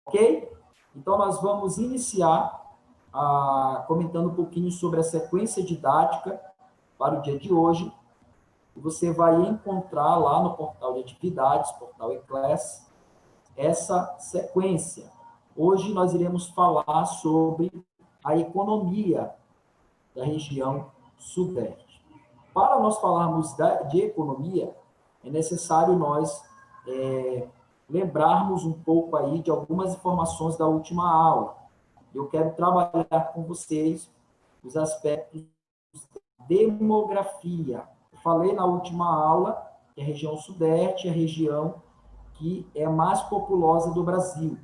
Ok? Então, nós vamos iniciar comentando um pouquinho sobre a sequência didática para o dia de hoje. Você vai encontrar lá no portal de atividades, portal eClass, essa sequência. Hoje nós iremos falar sobre a economia da região Sudeste. Para nós falarmos de economia, é necessário nós lembrarmos um pouco aí de algumas informações da última aula. Eu quero trabalhar com vocês os aspectos de demografia. Eu falei na última aula que a região Sudeste é a região que é a mais populosa do Brasil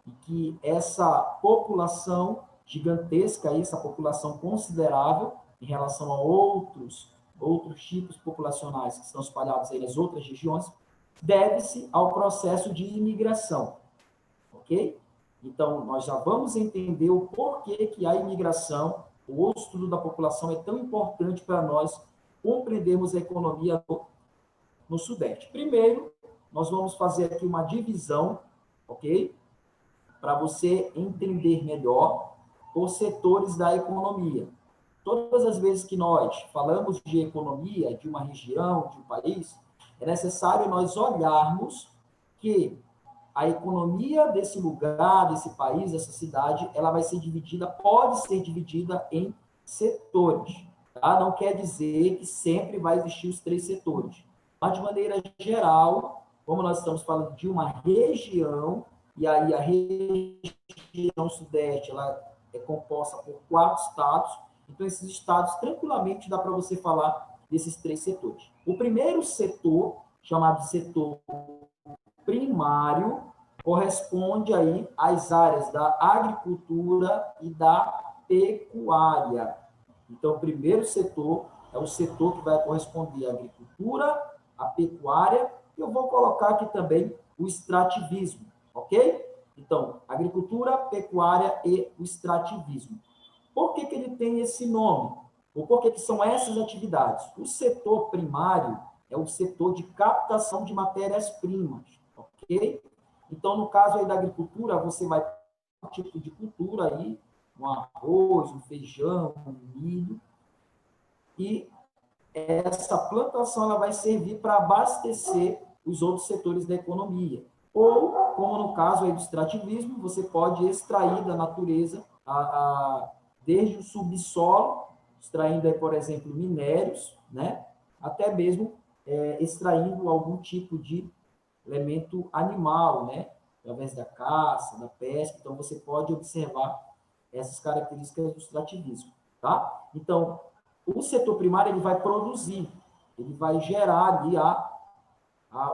e que essa população gigantesca, essa população considerável em relação a outros tipos populacionais que estão espalhados aí nas outras regiões, deve-se ao processo de imigração, ok? Então, nós já vamos entender o porquê que a imigração, o estudo da população é tão importante para nós compreendermos a economia no Sudeste. Primeiro, nós vamos fazer aqui uma divisão, ok? Para você entender melhor os setores da economia. Todas as vezes que nós falamos de economia, de uma região, de um país, é necessário nós olharmos que a economia desse lugar, desse país, dessa cidade, ela vai ser dividida, pode ser dividida em setores. Tá? Não quer dizer que sempre vai existir os 3 setores. Mas, de maneira geral, como nós estamos falando de uma região, e aí a região Sudeste ela é composta por 4 estados, então esses estados, tranquilamente, dá para você falar desses 3 setores. O primeiro setor, chamado de setor primário, corresponde aí às áreas da agricultura e da pecuária. Então, o primeiro setor é o setor que vai corresponder à agricultura, à pecuária, e eu vou colocar aqui também o extrativismo, ok? Então, agricultura, pecuária e o extrativismo. Por que ele tem esse nome? Ou por que são essas atividades? O setor primário é o setor de captação de matérias-primas, ok? Então, no caso aí da agricultura, você vai ter um tipo de cultura aí, um arroz, um feijão, um milho, e essa plantação ela vai servir para abastecer os outros setores da economia. Ou, como no caso aí do extrativismo, você pode extrair da natureza, desde o subsolo, extraindo, aí, por exemplo, minérios, né? Até mesmo extraindo algum tipo de elemento animal, né? Através da caça, da pesca. Então, você pode observar essas características do extrativismo, tá? Então, o setor primário ele vai produzir, ele vai gerar ali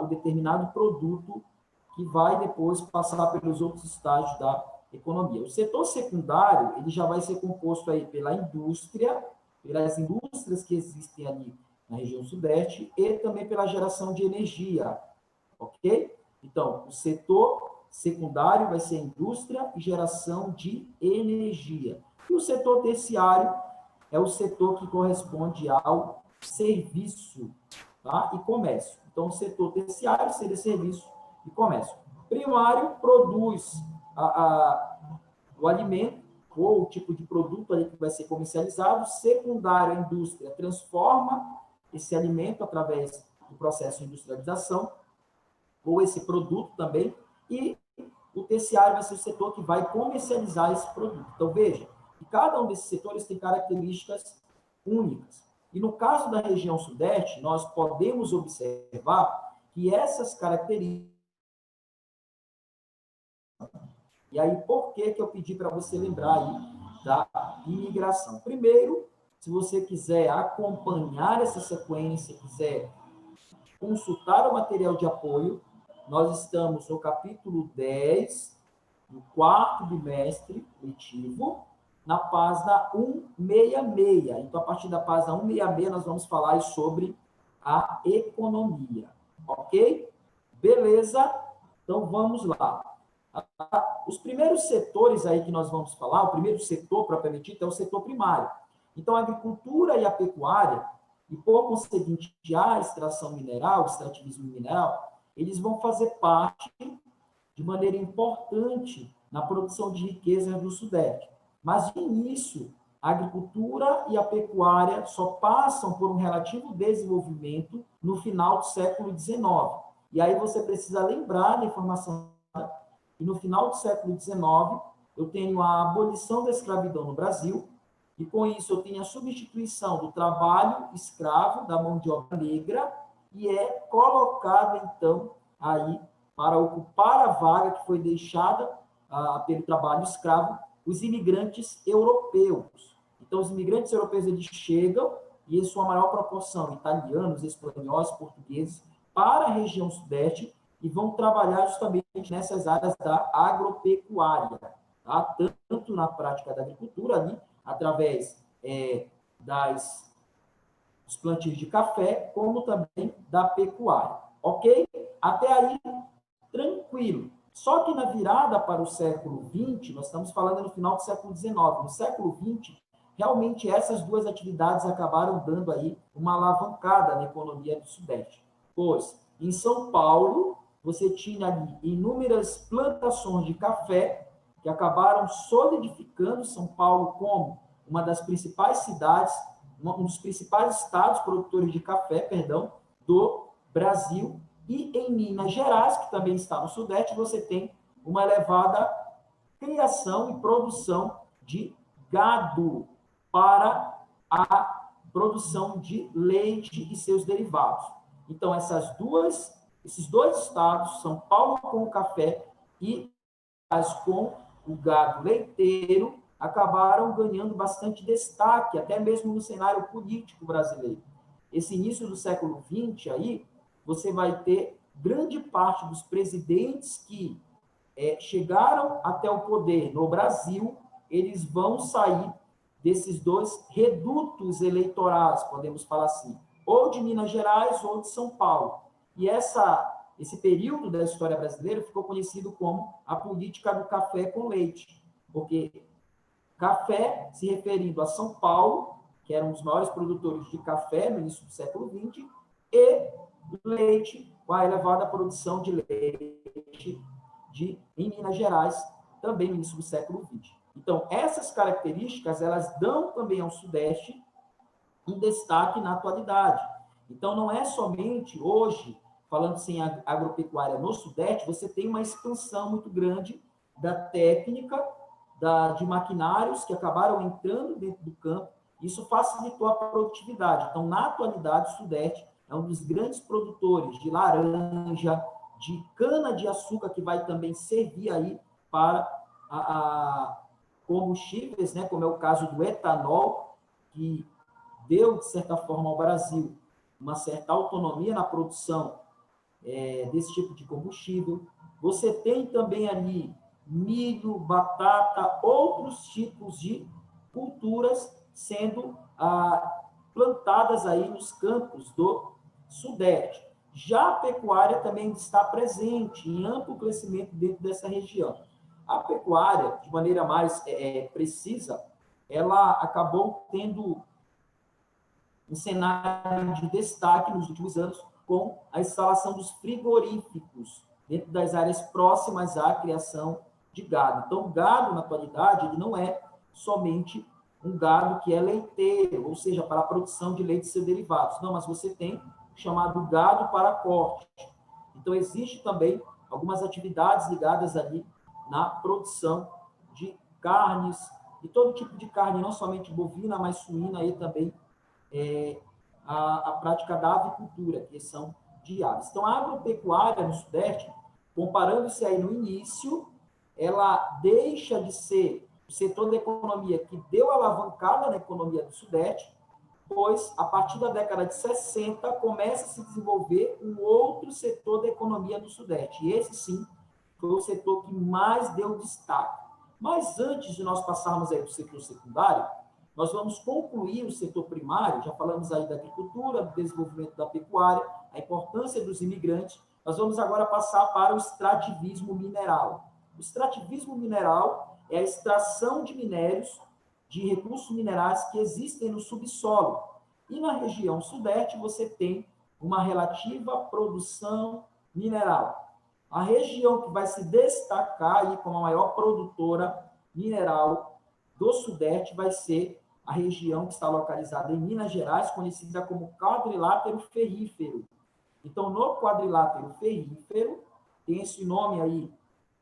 o determinado produto que vai depois passar pelos outros estágios da economia. O setor secundário ele já vai ser composto aí pela indústria, pelas indústrias que existem ali na região sudeste e também pela geração de energia, ok? Então, o setor secundário vai ser indústria e geração de energia. E o setor terciário é o setor que corresponde ao serviço, tá? E comércio. Então, o setor terciário seria serviço e comércio. Primário produz o alimento ou o tipo de produto ali que vai ser comercializado. Secundário, a indústria transforma esse alimento através do processo de industrialização ou esse produto também. E o terciário vai ser o setor que vai comercializar esse produto. Então, veja, que cada um desses setores tem características únicas. E no caso da região sudeste, nós podemos observar que essas características... E aí, por que eu pedi para você lembrar aí da imigração? Primeiro, se você quiser acompanhar essa sequência, quiser consultar o material de apoio, nós estamos no capítulo 10, no 4º bimestre letivo, na página 166. Então, a partir da página 166, nós vamos falar sobre a economia. Ok? Beleza? Então, vamos lá. Os primeiros setores aí que nós vamos falar, o primeiro setor, propriamente dito, é o setor primário. Então, a agricultura e a pecuária, e por conseguinte, a extração mineral, o extrativismo mineral, eles vão fazer parte de maneira importante na produção de riquezas do Sudeste. Mas, de início, a agricultura e a pecuária só passam por um relativo desenvolvimento no final do século XIX. E aí você precisa lembrar da informação que no final do século XIX eu tenho a abolição da escravidão no Brasil, e com isso eu tenho a substituição do trabalho escravo, da mão de obra negra, e é colocado, então, aí, para ocupar a vaga que foi deixada pelo trabalho escravo, os imigrantes europeus. Então, os imigrantes europeus, eles chegam, e em sua maior proporção, italianos, espanhóis, portugueses, para a região sudeste, e vão trabalhar justamente nessas áreas da agropecuária, tá? Tanto na prática da agricultura, ali, através dos plantios de café, como também da pecuária. Ok? Até aí, tranquilo. Só que na virada para o século XX, nós estamos falando no final do século XIX, no século XX, realmente essas duas atividades acabaram dando aí uma alavancada na economia do Sudeste. Pois, em São Paulo, você tinha ali inúmeras plantações de café que acabaram solidificando São Paulo como uma das principais cidades, um dos principais estados produtores de café, do Brasil. E em Minas Gerais, que também está no Sudeste, você tem uma elevada criação e produção de gado para a produção de leite e seus derivados. Então, esses dois estados, São Paulo com o café e com o gado leiteiro, acabaram ganhando bastante destaque, até mesmo no cenário político brasileiro. Esse início do século XX, aí, você vai ter grande parte dos presidentes que chegaram até o poder no Brasil, eles vão sair desses dois redutos eleitorais, podemos falar assim, ou de Minas Gerais ou de São Paulo. E esse período da história brasileira ficou conhecido como a política do café com leite, porque café se referindo a São Paulo, que era um dos maiores produtores de café no início do século XX, e leite, com a elevada produção de leite em Minas Gerais, também no início do século XX. Então, essas características, elas dão também ao Sudeste um destaque na atualidade. Então, não é somente hoje, falando sem agropecuária no Sudeste, você tem uma expansão muito grande da técnica, de maquinários que acabaram entrando dentro do campo. Isso facilitou a produtividade. Então, na atualidade, o Sudeste é um dos grandes produtores de laranja, de cana-de-açúcar, que vai também servir aí para combustíveis, né, como é o caso do etanol, que deu, de certa forma, ao Brasil uma certa autonomia na produção desse tipo de combustível. Você tem também ali milho, batata, outros tipos de culturas sendo plantadas aí nos campos do Sudeste. Já a pecuária também está presente em amplo crescimento dentro dessa região. A pecuária, de maneira mais precisa, ela acabou tendo um cenário de destaque nos últimos anos com a instalação dos frigoríficos dentro das áreas próximas à criação de gado. Então, o gado, na atualidade, ele não é somente um gado que é leiteiro, ou seja, para a produção de leite e seus derivados. Não, mas você tem o chamado gado para corte. Então, existe também algumas atividades ligadas ali na produção de carnes, e todo tipo de carne, não somente bovina, mas suína e também a prática da avicultura, que são de aves. Então, a agropecuária no Sudeste, comparando-se aí no início, ela deixa de ser o setor da economia que deu alavancada na economia do Sudeste, pois, a partir da década de 60, começa a se desenvolver um outro setor da economia do Sudeste. E esse, sim, foi o setor que mais deu destaque. Mas antes de nós passarmos aí para o setor secundário, nós vamos concluir o setor primário, já falamos aí da agricultura, do desenvolvimento da pecuária, a importância dos imigrantes. Nós vamos agora passar para o extrativismo mineral. O extrativismo mineral é a extração de minérios, de recursos minerais que existem no subsolo. E na região sudeste você tem uma relativa produção mineral. A região que vai se destacar aí como a maior produtora mineral do Sudeste vai ser a região que está localizada em Minas Gerais, conhecida como quadrilátero ferrífero. Então, no quadrilátero ferrífero, tem esse nome aí,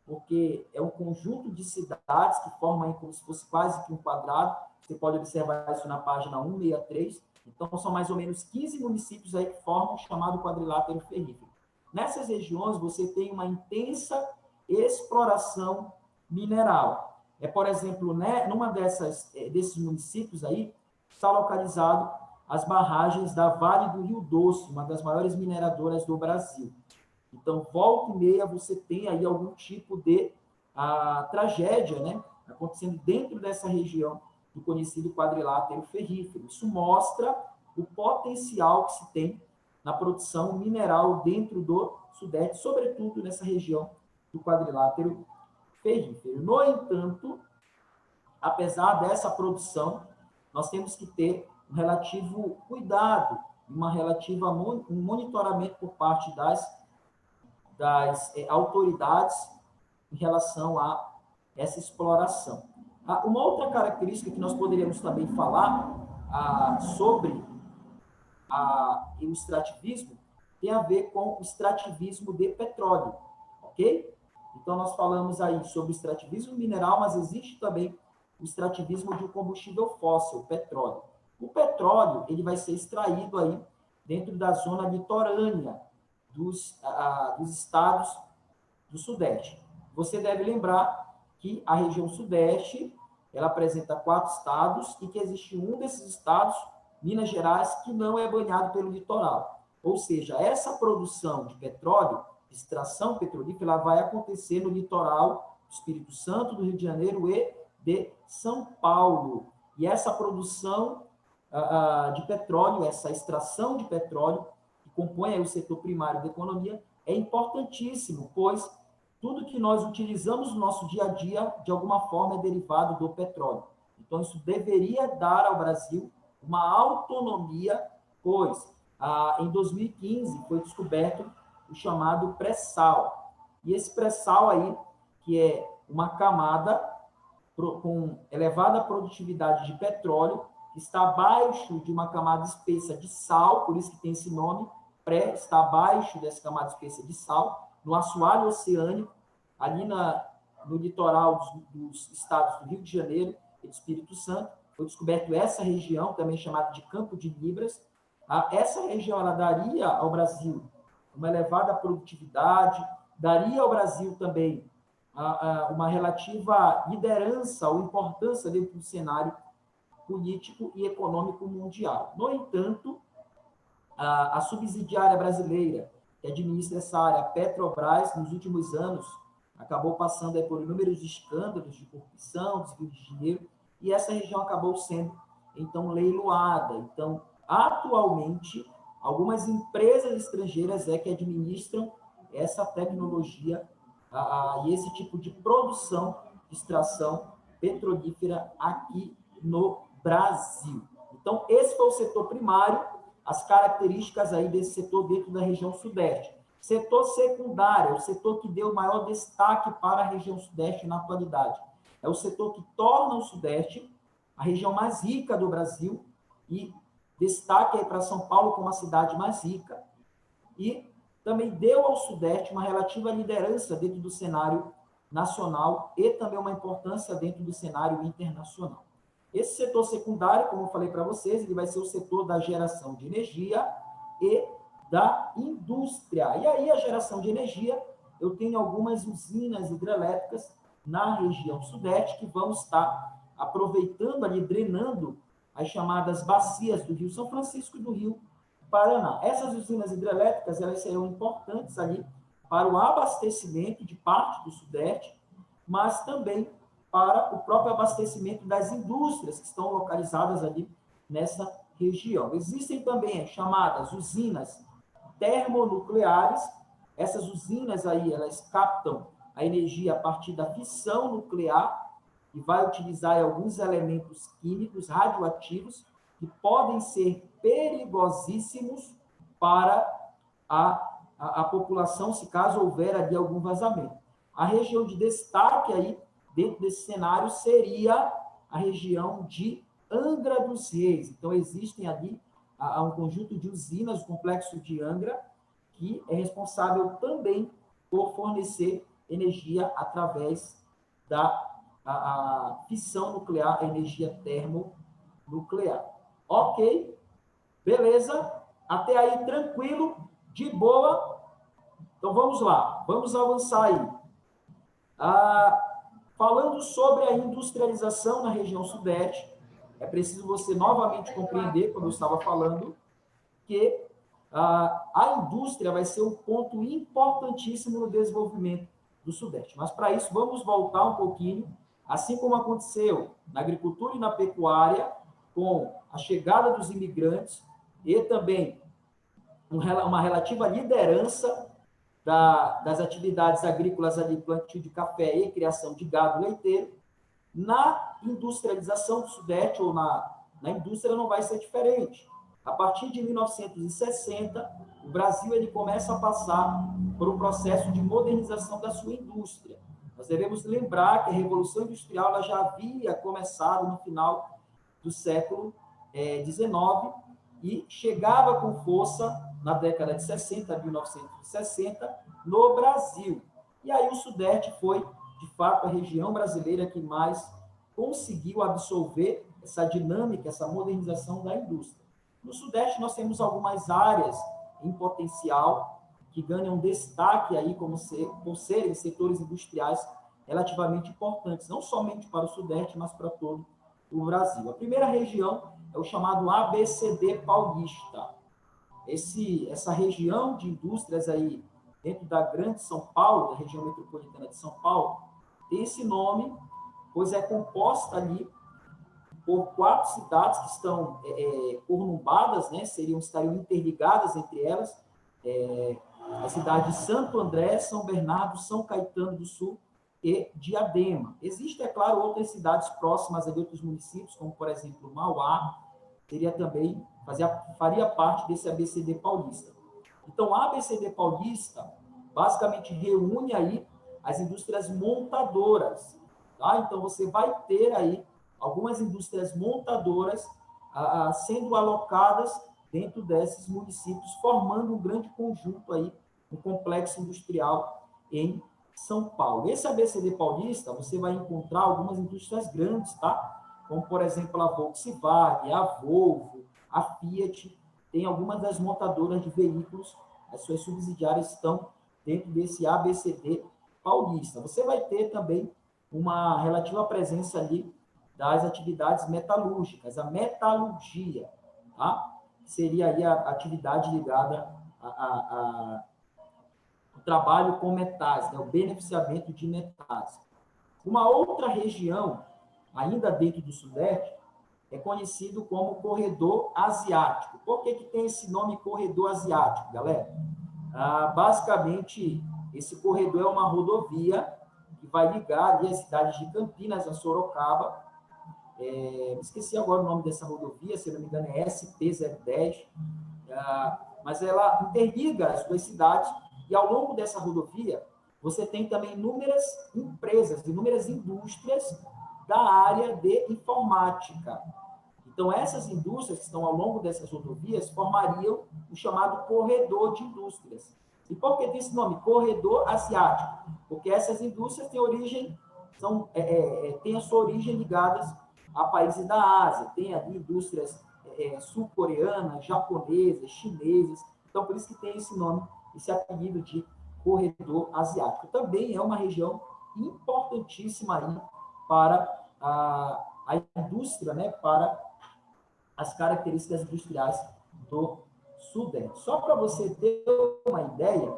porque é um conjunto de cidades que formam aí como se fosse quase que um quadrado. Você pode observar isso na página 163. Então, são mais ou menos 15 municípios aí que formam o chamado quadrilátero ferrífero. Nessas regiões, você tem uma intensa exploração mineral. Por exemplo, né, numa desses municípios aí, está localizado as barragens da Vale do Rio Doce, uma das maiores mineradoras do Brasil. Então, volta e meia, você tem aí algum tipo de tragédia, né, acontecendo dentro dessa região do conhecido quadrilátero ferrífero. Isso mostra o potencial que se tem na produção mineral dentro do Sudeste, sobretudo nessa região do quadrilátero ferrífero. No entanto, apesar dessa produção, nós temos que ter um relativo cuidado, um monitoramento por parte das autoridades em relação a essa exploração. Uma outra característica que nós poderíamos também falar sobre o extrativismo tem a ver com o extrativismo de petróleo, ok? Então, nós falamos aí sobre o extrativismo mineral, mas existe também o extrativismo de um combustível fóssil, o petróleo. O petróleo, ele vai ser extraído aí dentro da zona litorânea dos estados do Sudeste. Você deve lembrar que a região Sudeste, ela apresenta 4 estados e que existe um desses estados, Minas Gerais, que não é banhado pelo litoral. Ou seja, essa produção de petróleo, extração petrolífera, ela vai acontecer no litoral do Espírito Santo, do Rio de Janeiro e de São Paulo. E essa produção de petróleo, essa extração de petróleo, que compõe aí o setor primário da economia, é importantíssimo, pois tudo que nós utilizamos no nosso dia a dia, de alguma forma, é derivado do petróleo. Então, isso deveria dar ao Brasil uma autonomia, pois em 2015 foi descoberto o chamado pré-sal. E esse pré-sal aí, que é uma camada com elevada produtividade de petróleo, que está abaixo de uma camada espessa de sal, por isso que tem esse nome, pré, está abaixo dessa camada espessa de sal, no assoalho oceânico, ali no litoral dos estados do Rio de Janeiro e do Espírito Santo. Foi descoberto essa região, também chamada de Campo de Libras. Essa região ela daria ao Brasil uma elevada produtividade, daria ao Brasil também uma relativa liderança ou importância dentro do cenário político e econômico mundial. No entanto, a subsidiária brasileira que administra essa área, a Petrobras, nos últimos anos, acabou passando por inúmeros escândalos de corrupção, desvio de dinheiro, e essa região acabou sendo, então, leiloada. Então, atualmente, algumas empresas estrangeiras que administram essa tecnologia e esse tipo de produção, de extração petrolífera aqui no Brasil. Então, esse foi o setor primário, as características aí desse setor dentro da região Sudeste. Setor secundário é o setor que deu maior destaque para a região Sudeste na atualidade. É o setor que torna o Sudeste a região mais rica do Brasil e destaque aí para São Paulo como a cidade mais rica e também deu ao Sudeste uma relativa liderança dentro do cenário nacional e também uma importância dentro do cenário internacional. Esse setor secundário, como eu falei para vocês, ele vai ser o setor da geração de energia e da indústria. E aí, a geração de energia, eu tenho algumas usinas hidrelétricas na região Sudeste que vão estar aproveitando ali, drenando as chamadas bacias do Rio São Francisco e do Rio Paraná. Essas usinas hidrelétricas, elas serão importantes ali para o abastecimento de parte do Sudeste, mas também para o próprio abastecimento das indústrias que estão localizadas ali nessa região. Existem também chamadas usinas termonucleares. Essas usinas aí, elas captam a energia a partir da fissão nuclear e vai utilizar alguns elementos químicos radioativos que podem ser perigosíssimos para a população, se caso houver ali algum vazamento. A região de destaque aí, dentro desse cenário, seria a região de Angra dos Reis. Então, existem ali um conjunto de usinas, o complexo de Angra, que é responsável também por fornecer energia através da fissão nuclear, a energia termonuclear. Ok? Beleza? Até aí, tranquilo? De boa? Então, vamos lá. Vamos avançar aí. Falando sobre a industrialização na região sudeste, é preciso você novamente compreender, como eu estava falando, que a indústria vai ser um ponto importantíssimo no desenvolvimento do Sudeste. Mas, para isso, vamos voltar um pouquinho, assim como aconteceu na agricultura e na pecuária, com a chegada dos imigrantes e também uma relativa liderança das atividades agrícolas ali, plantio de café e criação de gado leiteiro, na industrialização do Sudeste ou na indústria não vai ser diferente. A partir de 1960, o Brasil ele começa a passar por um processo de modernização da sua indústria. Nós devemos lembrar que a Revolução Industrial ela já havia começado no final do século XIX e chegava com força na década de 60, 1960, no Brasil. E aí o Sudeste foi, de fato, a região brasileira que mais conseguiu absorver essa dinâmica, essa modernização da indústria. No Sudeste, nós temos algumas áreas em potencial que ganham destaque aí por serem setores industriais relativamente importantes, não somente para o Sudeste, mas para todo o Brasil. A primeira região é o chamado ABCD paulista. Essa região de indústrias aí dentro da Grande São Paulo, da região metropolitana de São Paulo, tem esse nome, pois é composta ali por 4 cidades que estão conurbadas, né, estariam interligadas entre elas, a cidade de Santo André, São Bernardo, São Caetano do Sul e Diadema. Existem, é claro, outras cidades próximas a outros municípios, como, por exemplo, Mauá, faria parte desse ABCD paulista. Então, a ABCD paulista basicamente reúne aí as indústrias montadoras, tá? Então, você vai ter aí algumas indústrias montadoras sendo alocadas dentro desses municípios, formando um grande conjunto aí, um complexo industrial em São Paulo. Esse ABCD paulista, você vai encontrar algumas indústrias grandes, tá? Como, por exemplo, a Volkswagen, a Volvo, a Fiat, tem algumas das montadoras de veículos, as suas subsidiárias estão dentro desse ABCD paulista. Você vai ter também uma relativa presença ali das atividades metalúrgicas, a metalurgia, tá? Seria aí a atividade ligada ao trabalho com metais, né? O beneficiamento de metais. Uma outra região, ainda dentro do Sudeste, é conhecido como Corredor Asiático. Por que tem esse nome Corredor Asiático, galera? Basicamente, esse corredor é uma rodovia que vai ligar ali as cidades de Campinas a Sorocaba. Esqueci agora o nome dessa rodovia, se não me engano é SP-010, mas ela interliga as duas cidades e ao longo dessa rodovia você tem também inúmeras empresas, inúmeras indústrias da área de informática. Então, essas indústrias que estão ao longo dessas rodovias formariam o chamado corredor de indústrias. E por que tem esse nome? Corredor Asiático. Porque essas indústrias têm a sua origem ligadas a países da Ásia. Tem ali indústrias sul-coreanas, japonesas, chinesas. Então, por isso que tem esse nome, esse apelido de corredor asiático. Também é uma região importantíssima aí para a indústria, né, para as características industriais do Sudeste. Só para você ter uma ideia,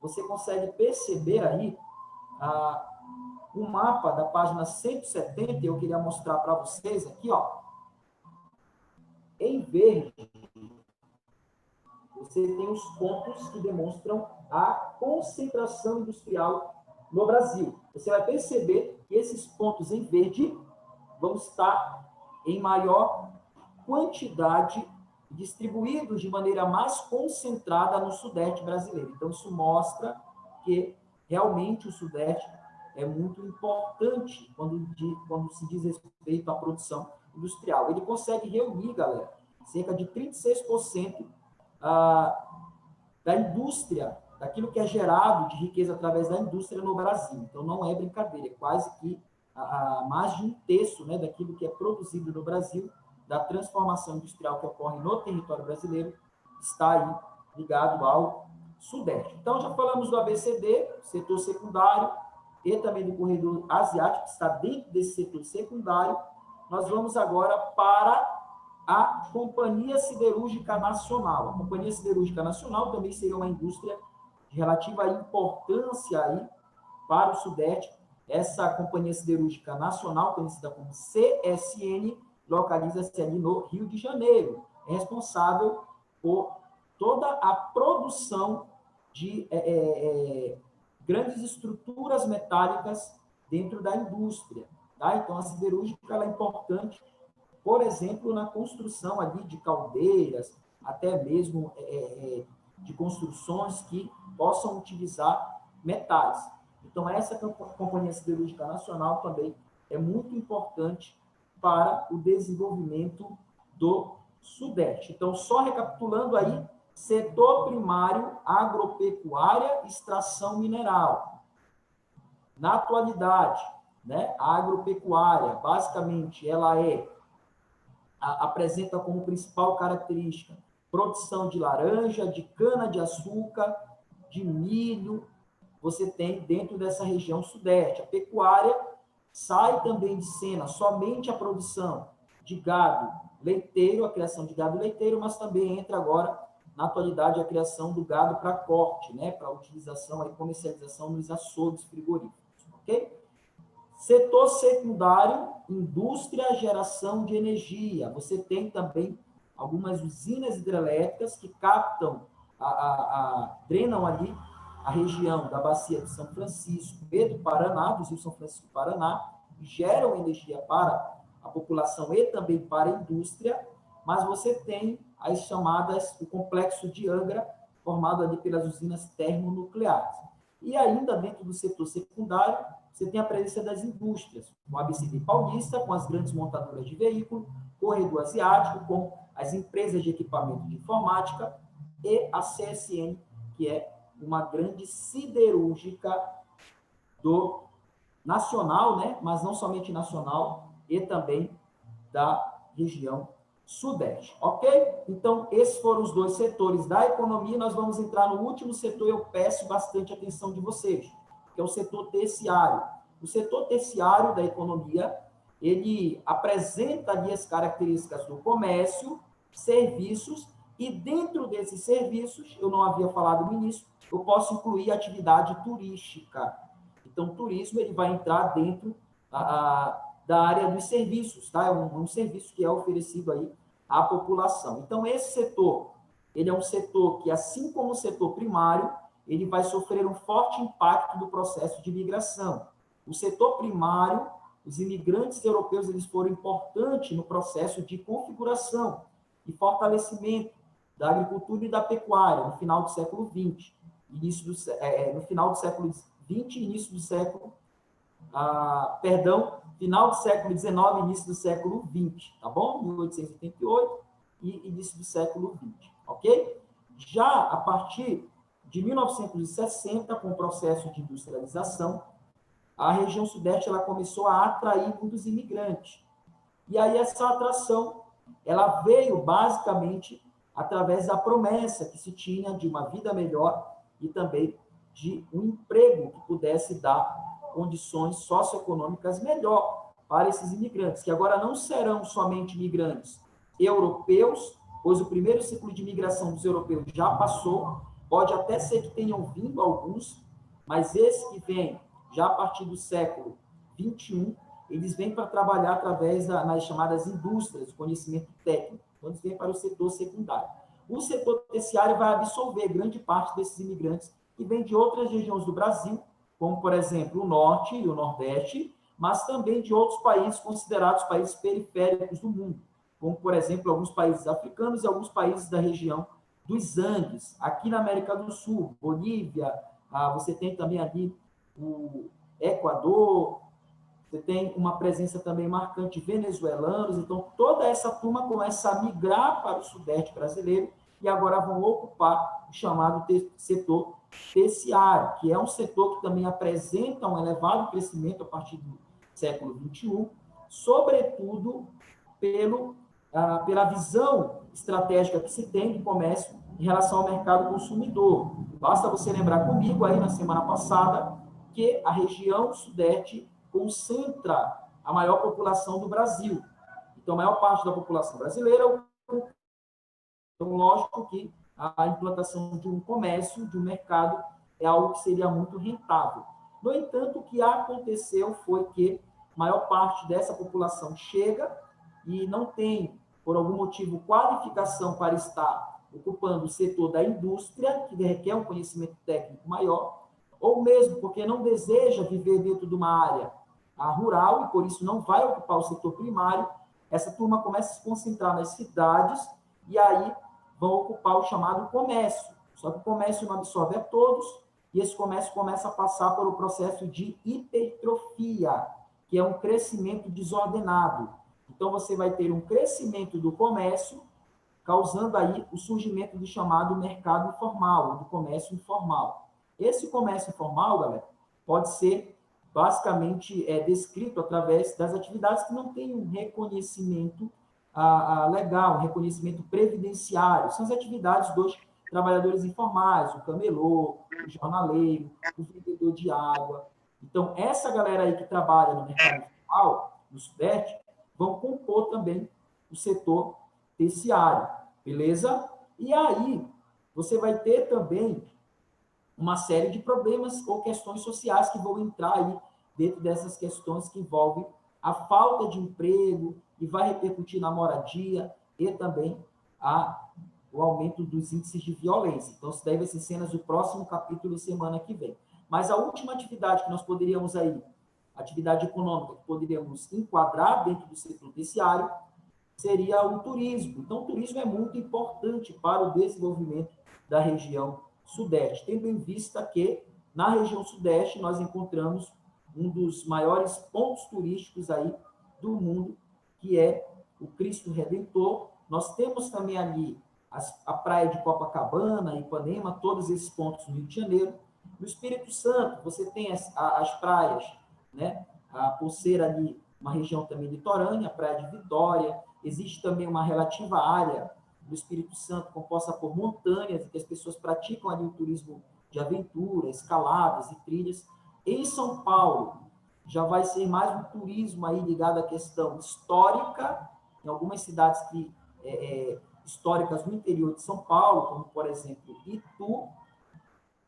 você consegue perceber aí um mapa da página 170, eu queria mostrar para vocês aqui, ó. Em verde, você tem os pontos que demonstram a concentração industrial no Brasil. Você vai perceber que esses pontos em verde vão estar em maior quantidade distribuídos de maneira mais concentrada no Sudeste brasileiro. Então, isso mostra que realmente o Sudeste é muito importante quando se diz respeito à produção industrial. Ele consegue reunir, galera, cerca de 36% da indústria, daquilo que é gerado de riqueza através da indústria no Brasil. Então, não é brincadeira, é quase que mais de um terço, né, daquilo que é produzido no Brasil, da transformação industrial que ocorre no território brasileiro, está aí ligado ao Sudeste. Então, já falamos do ABCD, setor secundário, e também do corredor asiático, que está dentro desse setor secundário. Nós vamos agora para a Companhia Siderúrgica Nacional. A Companhia Siderúrgica Nacional também seria uma indústria de relativa importância aí para o Sudeste. Essa Companhia Siderúrgica Nacional, conhecida como CSN, localiza-se ali no Rio de Janeiro. É responsável por toda a produção de grandes estruturas metálicas dentro da indústria. Tá? Então, a siderúrgica ela é importante, por exemplo, na construção ali de caldeiras, até mesmo de construções que possam utilizar metais. Então, essa Companhia Siderúrgica Nacional também é muito importante para o desenvolvimento do Sudeste. Então, só recapitulando aí, setor primário, agropecuária, extração mineral. Na atualidade, né, a agropecuária, basicamente, ela apresenta como principal característica produção de laranja, de cana-de-açúcar, de milho, você tem dentro dessa região Sudeste. A pecuária sai também de cena somente a produção de gado leiteiro, a criação de gado leiteiro, mas também entra agora, na atualidade, a criação do gado para corte, né, para utilização e comercialização nos açougues frigoríficos, ok? Setor secundário, indústria, geração de energia. Você tem também algumas usinas hidrelétricas que captam, drenam ali a região da bacia de São Francisco e do Paraná, do Rio São Francisco e Paraná, geram energia para a população e também para a indústria, mas você tem as chamadas, o complexo de Angra, formado ali pelas usinas termonucleares. E ainda dentro do setor secundário, você tem a presença das indústrias, com a ABCD Paulista, com as grandes montadoras de veículo, corredor asiático, com as empresas de equipamento de informática e a CSN, que é uma grande siderúrgica do nacional, né? Mas não somente nacional, e também da região Sudeste, ok? Então, esses foram os dois setores da economia. Nós vamos entrar no último setor, eu peço bastante atenção de vocês, que é o setor terciário. O setor terciário da economia, ele apresenta ali as características do comércio, serviços, e dentro desses serviços, eu não havia falado no início, eu posso incluir atividade turística. Então, o turismo ele vai entrar dentro da área dos serviços, tá? É um serviço que é oferecido aí à população. Então, esse setor, ele é um setor que, assim como o setor primário, ele vai sofrer um forte impacto do processo de migração. O setor primário, os imigrantes europeus, eles foram importantes no processo de configuração e fortalecimento da agricultura e da pecuária no final do século XX, no final do século XX, início do século final do século XIX, início do século XX, tá bom? 1888 e início do século XX, ok? Já a partir de 1960, com o processo de industrialização, a região Sudeste ela começou a atrair muitos imigrantes. E aí essa atração, ela veio basicamente através da promessa que se tinha de uma vida melhor e também de um emprego que pudesse dar condições socioeconômicas melhor para esses imigrantes, que agora não serão somente imigrantes europeus, pois o primeiro ciclo de migração dos europeus já passou, pode até ser que tenham vindo alguns, mas esses que vêm já a partir do século XXI, eles vêm para trabalhar através das chamadas indústrias, conhecimento técnico, então eles vêm para o setor secundário. O setor terciário vai absorver grande parte desses imigrantes que vêm de outras regiões do Brasil, como, por exemplo, o Norte e o Nordeste, mas também de outros países considerados países periféricos do mundo. como, por exemplo, alguns países africanos e alguns países da região dos Andes. Aqui na América do Sul, Bolívia, você tem também ali o Equador, você tem uma presença também marcante de venezuelanos, então toda essa turma começa a migrar para o Sudeste brasileiro e agora vão ocupar o chamado setor terciário, que é um setor que também apresenta um elevado crescimento a partir do século XXI, sobretudo pela visão estratégica que se tem de comércio em relação ao mercado consumidor. Basta você lembrar comigo aí na semana passada que a região Sudeste concentra a maior população do Brasil. Então, a maior parte da população brasileira, então, lógico que a implantação de um comércio, de um mercado, é algo que seria muito rentável. No entanto, o que aconteceu foi que a maior parte dessa população chega e não tem, por algum motivo, qualificação para estar ocupando o setor da indústria, que requer um conhecimento técnico maior, ou mesmo porque não deseja viver dentro de uma área rural e, por isso, não vai ocupar o setor primário, essa turma começa a se concentrar nas cidades e aí vão ocupar o chamado comércio. Só que o comércio não absorve a todos e esse comércio começa a passar por um processo de hipertrofia, que é um crescimento desordenado. Então, você vai ter um crescimento do comércio, causando aí o surgimento do chamado mercado informal, do comércio informal. Esse comércio informal, galera, pode ser basicamente descrito através das atividades que não têm um reconhecimento legal, um reconhecimento previdenciário. São as atividades dos trabalhadores informais, o camelô, o jornaleiro, o vendedor de água. Então, essa galera aí que trabalha no mercado informal, no Sudeste, vão compor também o setor terciário, beleza? E aí, você vai ter também uma série de problemas ou questões sociais que vão entrar aí dentro dessas questões que envolvem a falta de emprego e vai repercutir na moradia e também o aumento dos índices de violência. Então, isso daí vai ser cenas do próximo capítulo semana que vem. Mas a última atividade que nós poderíamos aí, atividade econômica que poderíamos enquadrar dentro do setor terciário, seria o turismo. Então, o turismo é muito importante para o desenvolvimento da região Sudeste, tendo em vista que na região Sudeste nós encontramos um dos maiores pontos turísticos aí do mundo, que é o Cristo Redentor. Nós temos também ali a praia de Copacabana, Ipanema, todos esses pontos no Rio de Janeiro. No Espírito Santo, você tem as praias, né? Por ser ali uma região também litorânea, a praia de Vitória. Existe também uma relativa área do Espírito Santo composta por montanhas, em que as pessoas praticam ali o turismo de aventura, escaladas e trilhas. Em São Paulo, já vai ser mais um turismo aí ligado à questão histórica, em algumas cidades históricas no interior de São Paulo, como, por exemplo, Itu,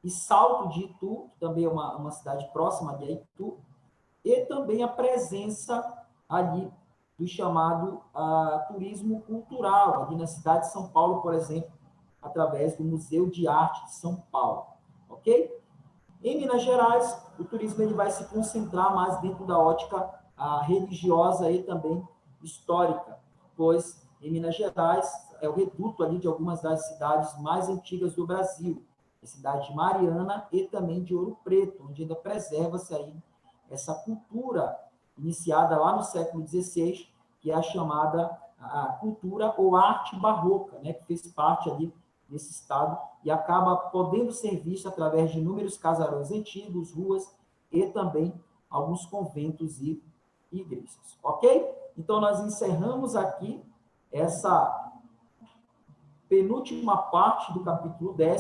e Salto de Itu, que também é uma cidade próxima de Itu, e também a presença ali do chamado turismo cultural, ali na cidade de São Paulo, por exemplo, através do Museu de Arte de São Paulo, ok? Em Minas Gerais, o turismo ele vai se concentrar mais dentro da ótica religiosa e também histórica, pois em Minas Gerais é o reduto ali de algumas das cidades mais antigas do Brasil, a cidade de Mariana e também de Ouro Preto, onde ainda preserva-se aí essa cultura iniciada lá no século XVI, que é a chamada cultura ou arte barroca, né, que fez parte ali desse estado e acaba podendo ser vista através de inúmeros casarões antigos, ruas e também alguns conventos e igrejas, ok? Então, nós encerramos aqui essa penúltima parte do capítulo 10,